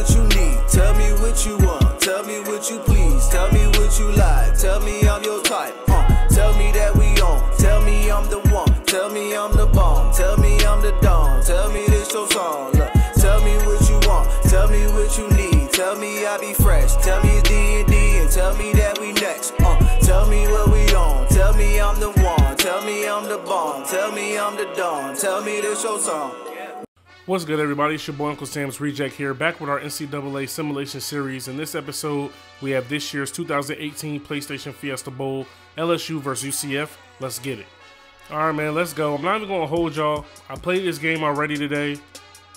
what you need. Tell me what you want. Tell me what you please. Tell me what you like. Tell me I'm your type. Tell me that we on. Tell me I'm the one. Tell me I'm the bomb. Tell me I'm the dawn. Tell me this your song. Look, tell me what you want. Tell me what you need. Tell me I be fresh. Tell me it's D&D and tell me that we next. Tell me what we on. Tell me I'm the one. Tell me I'm the bomb. Tell me I'm the dawn. Tell me this your song. What's good, everybody? It's your boy Uncle Sam's Reject here, back with our NCAA simulation series. In this episode, we have this year's 2018 PlayStation Fiesta Bowl, LSU versus UCF. Let's get it. All right, man, let's go. I'm not even going to hold y'all. I played this game already today.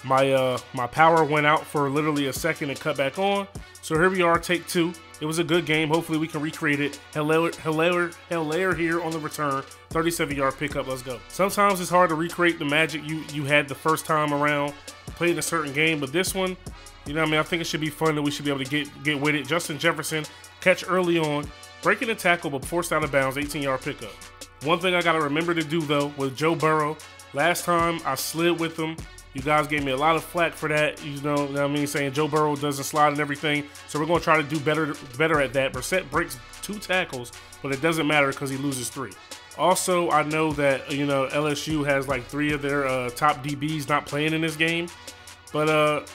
My power went out for literally a second and cut back on. So here we are, take two. It was a good game. Hopefully we can recreate it. Hilaire here on the return. 37-yard pickup. Let's go. Sometimes it's hard to recreate the magic you had the first time around playing a certain game, but this one, you know what I mean? I think it should be fun that we should be able to get with it. Justin Jefferson, catch early on, breaking the tackle but forced out of bounds, 18-yard pickup. One thing I got to remember to do, though, with Joe Burrow, last time I slid with him, you guys gave me a lot of flack for that, you know what I mean, saying Joe Burrow doesn't slide and everything. So we're going to try to do better at that. Brissett breaks 2 tackles, but it doesn't matter because he loses 3. Also, I know that, you know, LSU has like 3 of their top DBs not playing in this game. But,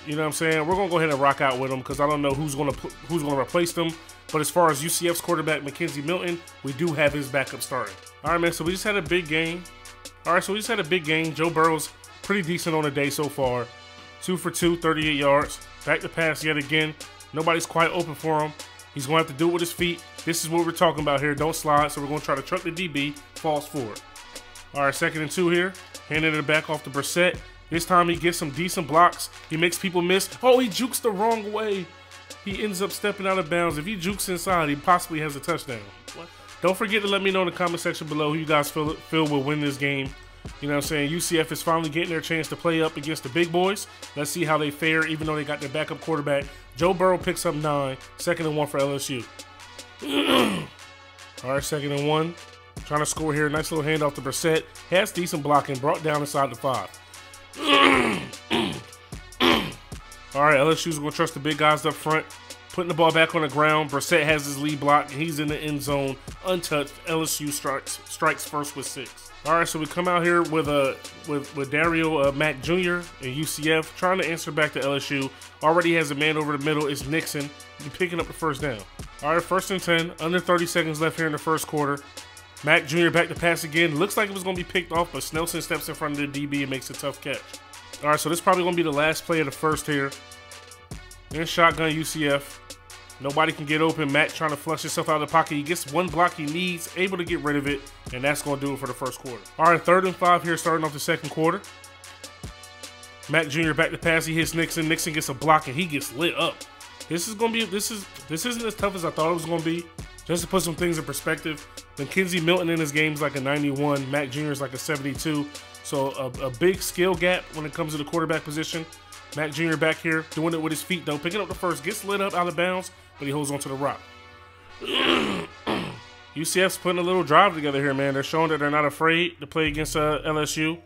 you know what I'm saying, we're going to go ahead and rock out with them because I don't know who's going to replace them. But as far as UCF's quarterback, McKenzie Milton, we do have his backup starting. All right, man, so we just had a big game. Joe Burrow's pretty decent on the day so far. 2 for 2, 38 yards. Back to pass yet again. Nobody's quite open for him. He's going to have to do it with his feet. This is what we're talking about here. Don't slide. So we're going to try to truck the DB. Falls forward. All right, 2nd and 2 here. Handing it back off to Brissett. This time he gets some decent blocks. He makes people miss. Oh, he jukes the wrong way. He ends up stepping out of bounds. If he jukes inside, he possibly has a touchdown. What? Don't forget to let me know in the comment section below who you guys feel will win this game. You know what I'm saying? UCF is finally getting their chance to play up against the big boys. Let's see how they fare, even though they got their backup quarterback. Joe Burrow picks up 9. 2nd and 1 for LSU. All right, 2nd and 1. Trying to score here. Nice little handoff to Brissett. Has decent blocking. Brought down inside the 5. All right, LSU's going to trust the big guys up front. Putting the ball back on the ground. Brissett has his lead block. He's in the end zone. Untouched. LSU strikes first with 6. All right, so we come out here with Dario Mack Jr. and UCF trying to answer back to LSU. Already has a man over the middle. It's Nixon. He's picking up the first down. All right, 1st and 10. Under 30 seconds left here in the first quarter. Mack Jr. back to pass again. Looks like it was going to be picked off, but Snelson steps in front of the DB and makes a tough catch. All right, so this is probably going to be the last play of the first here. In shotgun UCF. Nobody can get open. Matt trying to flush himself out of the pocket. He gets one block he needs, able to get rid of it, and that's going to do it for the first quarter. All right, 3rd and 5 here, starting off the 2nd quarter. Mack Jr. back to pass. He hits Nixon. Nixon gets a block, and he gets lit up. This isn't as tough as I thought it was going to be. Just to put some things in perspective, McKenzie Milton in his game is like a 91. Mack Jr. is like a 72. So a big skill gap when it comes to the quarterback position. Mack Jr. back here doing it with his feet, though. Picking up the first, gets lit up out of bounds, but he holds on to the rock. UCF's putting a little drive together here, man. They're showing that they're not afraid to play against LSU.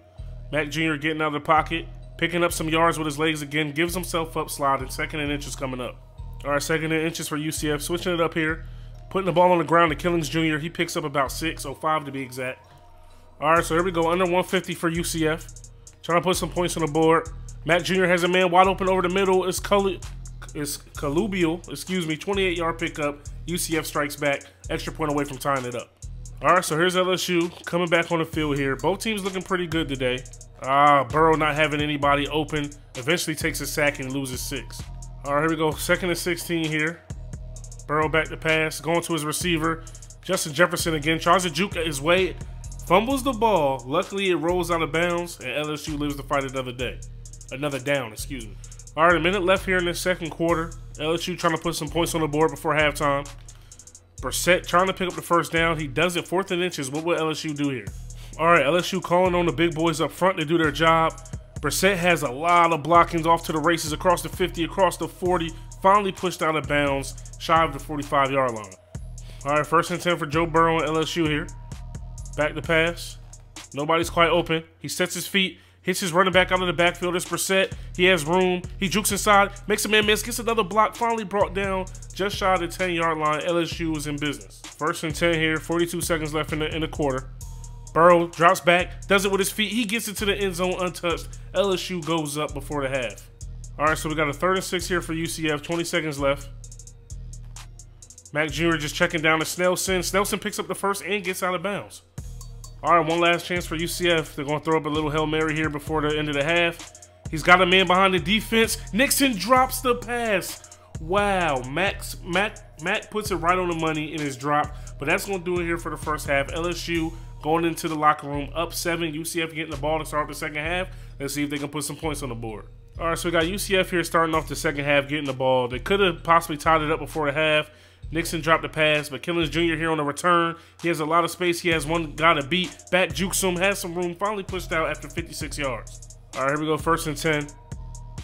Mack Jr. getting out of the pocket, picking up some yards with his legs again, gives himself up, sliding. 2nd and inches coming up. All right, 2nd and inches for UCF. Switching it up here, putting the ball on the ground to Killings Jr. He picks up about 6, or 5 to be exact. All right, so here we go. Under 150 for UCF. Trying to put some points on the board. Mack Jr. has a man wide open over the middle. It's Calubial, 28-yard pickup. UCF strikes back. Extra point away from tying it up. All right, so here's LSU coming back on the field here. Both teams looking pretty good today. Burrow not having anybody open. Eventually takes a sack and loses 6. All right, here we go. 2nd and 16 here. Burrow back to pass. Going to his receiver. Justin Jefferson again. Tries to juke his way. Fumbles the ball. Luckily, it rolls out of bounds, and LSU lives to fight another day. Another down, excuse me. All right, a minute left here in the 2nd quarter. LSU trying to put some points on the board before halftime. Brissett trying to pick up the first down. He does it 4th and inches. What will LSU do here? All right, LSU calling on the big boys up front to do their job. Brissett has a lot of blockings off to the races across the 50, across the 40. Finally pushed out of bounds, shy of the 45-yard line. All right, 1st and 10 for Joe Burrow and LSU here. Back to pass. Nobody's quite open. He sets his feet. Hits his running back out of the backfield. It's Brissett. He has room. He jukes inside. Makes a man miss. Gets another block. Finally brought down just shy of the 10-yard line. LSU is in business. 1st and 10 here. 42 seconds left in the quarter. Burrow drops back. Does it with his feet. He gets into the end zone untouched. LSU goes up before the half. All right, so we got a 3rd and 6 here for UCF. 20 seconds left. Mack Jr. just checking down to Snelson. Snelson picks up the first and gets out of bounds. All right, one last chance for UCF. They're going to throw up a little Hail Mary here before the end of the half. He's got a man behind the defense. Nixon drops the pass. Wow, Mac puts it right on the money in his drop. But that's going to do it here for the first half. LSU going into the locker room up 7. UCF getting the ball to start the second half. Let's see if they can put some points on the board. All right, so we got UCF here starting off the second half getting the ball. They could have possibly tied it up before the half. Nixon dropped the pass, but Killins Jr. here on the return. He has a lot of space. He has one guy to beat. Back jukes him, has some room. Finally pushed out after 56 yards. All right, here we go, 1st and 10.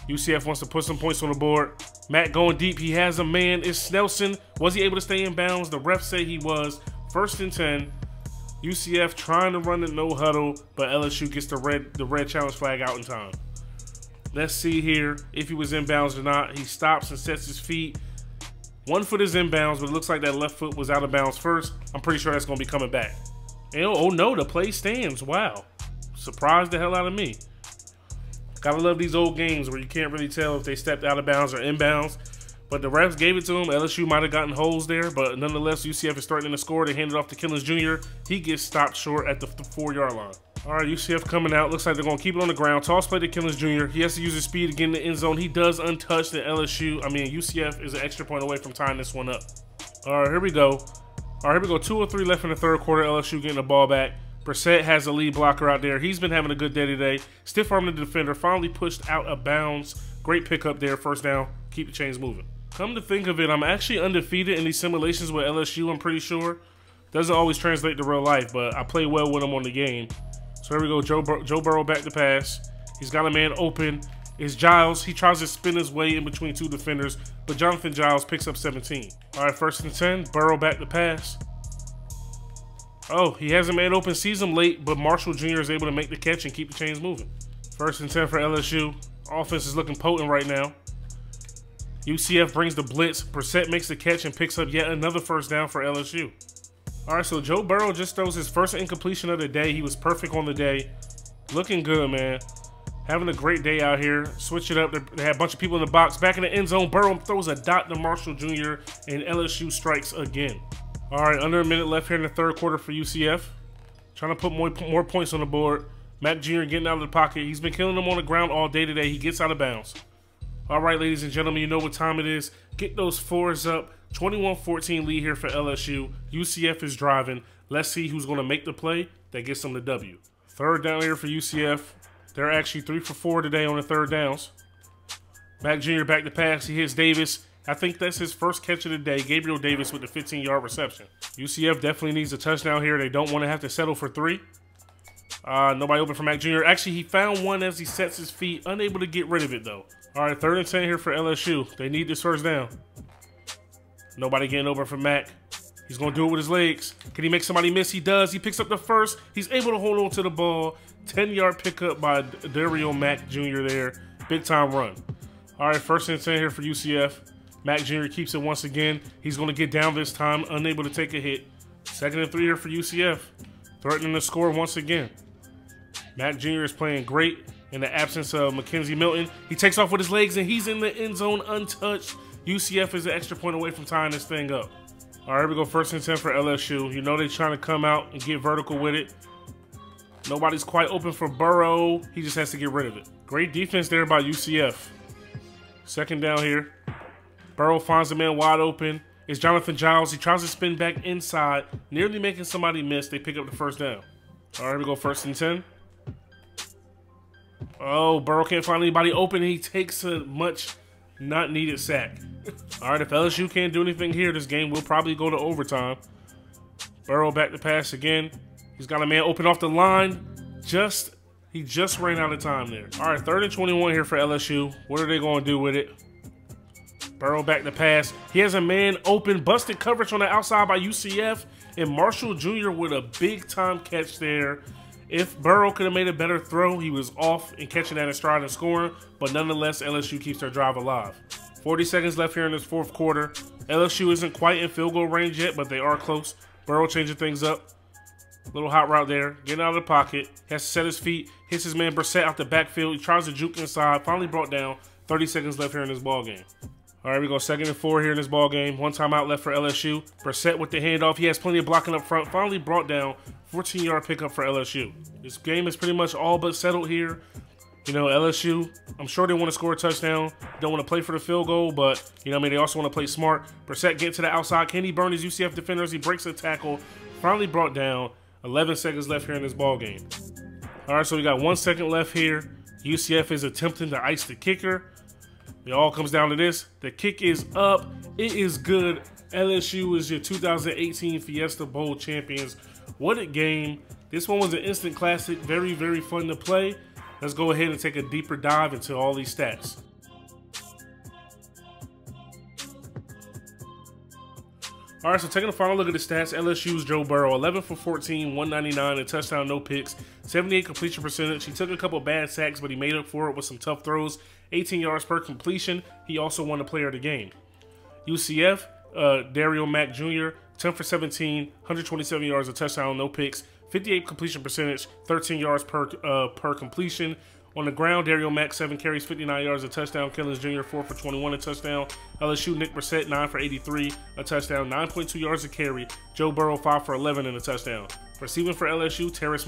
UCF wants to put some points on the board. Matt going deep. He has a man. It's Snelson. Was he able to stay in bounds? The refs say he was. 1st and 10. UCF trying to run the no huddle, but LSU gets the red challenge flag out in time. Let's see here if he was in bounds or not. He stops and sets his feet. One foot is in bounds, but it looks like that left foot was out of bounds first. I'm pretty sure that's going to be coming back. And oh no, the play stands. Wow. Surprised the hell out of me. Gotta love these old games where you can't really tell if they stepped out of bounds or in bounds. But the refs gave it to him. LSU might have gotten holes there, but nonetheless, UCF is starting to score. They hand it off to Killins Jr. He gets stopped short at the 4-yard line. All right, UCF coming out. Looks like they're going to keep it on the ground. Toss play to Killins Jr. He has to use his speed to get in the end zone. He does untouched at UCF is an extra point away from tying this one up. All right, here we go. 2:03 left in the 3rd quarter. LSU getting the ball back. Brissett has a lead blocker out there. He's been having a good day today. Stiff arm the defender. Finally pushed out of bounds. Great pickup there. 1st down. Keep the chains moving. Come to think of it, I'm actually undefeated in these simulations with LSU, I'm pretty sure. Doesn't always translate to real life, but I play well with them on the game. So here we go, Joe Burrow back to pass. He's got a man open. It's Giles. He tries to spin his way in between 2 defenders, but Jonathan Giles picks up 17. All right, 1st and 10. Burrow back to pass. Oh, he has a man open, sees him late, but Marshall Jr. is able to make the catch and keep the chains moving. 1st and 10 for LSU. Offense is looking potent right now. UCF brings the blitz. Brissett makes the catch and picks up yet another 1st down for LSU. All right, so Joe Burrow just throws his first incompletion of the day. He was perfect on the day. Looking good, man. Having a great day out here. Switch it up. They had a bunch of people in the box. Back in the end zone, Burrow throws a dot to Marshall Jr. and LSU strikes again. All right, under a minute left here in the 3rd quarter for UCF. Trying to put more points on the board. Mack Jr. getting out of the pocket. He's been killing them on the ground all day today. He gets out of bounds. All right, ladies and gentlemen, you know what time it is. Get those 4s up. 21-14 lead here for LSU. UCF is driving. Let's see who's going to make the play that gets them the W. 3rd down here for UCF. They're actually 3 for 4 today on the 3rd downs. Mack Jr. back to pass. He hits Davis. I think that's his first catch of the day. Gabriel Davis with the 15-yard reception. UCF definitely needs a touchdown here. They don't want to have to settle for 3. Nobody open for Mack Jr. Actually, he found one as he sets his feet. Unable to get rid of it, though. All right, 3rd and 10 here for LSU. They need this 1st down. Nobody getting over for Mack. He's going to do it with his legs. Can he make somebody miss? He does. He picks up the 1st. He's able to hold on to the ball. 10-yard pickup by Dario Mack Jr. there. Big-time run. All right, 1st and 10 here for UCF. Mack Jr. keeps it once again. He's going to get down this time, unable to take a hit. 2nd and 3 here for UCF. Threatening to score once again. Mack Jr. is playing great in the absence of Mackenzie Milton. He takes off with his legs, and he's in the end zone untouched. UCF is an extra point away from tying this thing up. All right, here we go, 1st and 10 for LSU. You know they're trying to come out and get vertical with it. Nobody's quite open for Burrow. He just has to get rid of it. Great defense there by UCF. 2nd down here. Burrow finds the man wide open. It's Jonathan Giles. He tries to spin back inside, nearly making somebody miss. They pick up the 1st down. All right, here we go, 1st and 10. Oh, Burrow can't find anybody open. He takes a much not needed sack. All right, if LSU can't do anything here, this game will probably go to overtime. Burrow back to pass again. He's got a man open off the line. He just ran out of time there. All right, 3rd and 21 here for LSU. What are they going to do with it? Burrow back to pass. He has a man open. Busted coverage on the outside by UCF. And Marshall Jr. with a big-time catch there. If Burrow could have made a better throw, he was off and catching that in stride and scoring, but nonetheless, LSU keeps their drive alive. 40 seconds left here in this fourth quarter. LSU isn't quite in field goal range yet, but they are close. Burrow changing things up. Little hot route there. Getting out of the pocket. Has to set his feet. Hits his man Brissett out the backfield. He tries to juke inside. Finally brought down. 30 seconds left here in this ball game. All right, we go 2nd and 4 here in this ball game. 1 timeout left for LSU. Brissett with the handoff. He has plenty of blocking up front. Finally brought down. 14-yard pickup for LSU. This game is pretty much all but settled here. You know, LSU, I'm sure they want to score a touchdown. Don't want to play for the field goal, but, you know what I mean, they also want to play smart. Brissett getting to the outside. Can he burn his UCF defenders? He breaks a tackle. Finally brought down. 11 seconds left here in this ball game. All right, so we got 1 second left here. UCF is attempting to ice the kicker. It all comes down to this. The kick is up. It is good. LSU is your 2018 Fiesta Bowl champions. What a game. This one was an instant classic. Very, very fun to play. Let's go ahead and take a deeper dive into all these stats. All right, so taking a final look at the stats, LSU's Joe Burrow, 11 for 14, 199, a touchdown, no picks, 78 completion percentage. He took a couple bad sacks, but he made up for it with some tough throws, 18 yards per completion. He also won the player of the game. UCF, Dario Mack Jr., 10 for 17, 127 yards, a touchdown, no picks, 58 completion percentage, 13 yards per completion. On the ground, Dario Mack, 7 carries, 59 yards, a touchdown. Killings Jr., 4 for 21, a touchdown. LSU, Nick Brissett, 9 for 83, a touchdown, 9.2 yards a carry. Joe Burrow, 5 for 11, and a touchdown. Receiving for LSU, Terrace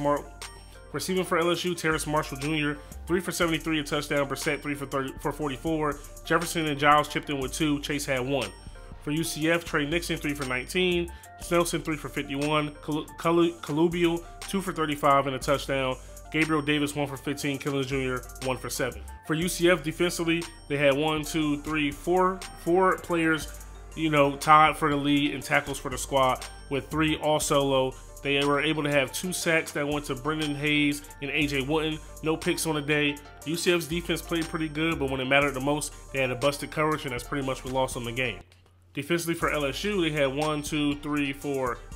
Marshall Jr., 3 for 73, a touchdown. Brissett, 3 for 44. Jefferson and Giles chipped in with 2. Chase had 1. For UCF, Trey Nixon, 3 for 19. Snelson, 3 for 51. Colubio, 2 for 35, and a touchdown. Gabriel Davis, 1 for 15. Killings Jr., 1 for 7. For UCF, defensively, they had 4 players, you know, tied for the lead in tackles for the squad with 3 all solo. They were able to have 2 sacks that went to Brendan Hayes and AJ Wooten. No picks on the day. UCF's defense played pretty good, but when it mattered the most, they had a busted coverage, and that's pretty much what lost them the game. Defensively for LSU, they had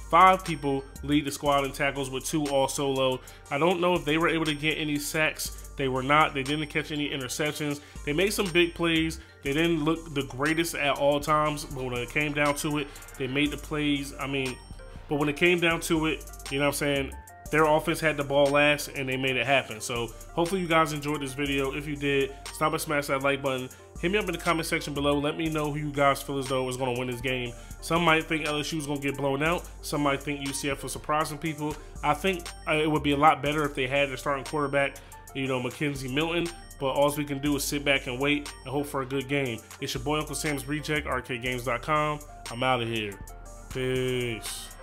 5 people lead the squad in tackles with 2 all solo. I don't know if they were able to get any sacks. They were not. They didn't catch any interceptions. They made some big plays. They didn't look the greatest at all times, but when it came down to it, they made the plays. But when it came down to it, you know what I'm saying, their offense had the ball last, and they made it happen. So hopefully you guys enjoyed this video. If you did, stop and smash that like button. Hit me up in the comment section below. Let me know who you guys feel as though is going to win this game. Some might think LSU is going to get blown out. Some might think UCF was surprising people. I think it would be a lot better if they had their starting quarterback, you know, Mackenzie Milton. But all we can do is sit back and wait and hope for a good game. It's your boy Uncle Sam's Reject, arcadegames.com. I'm out of here. Peace.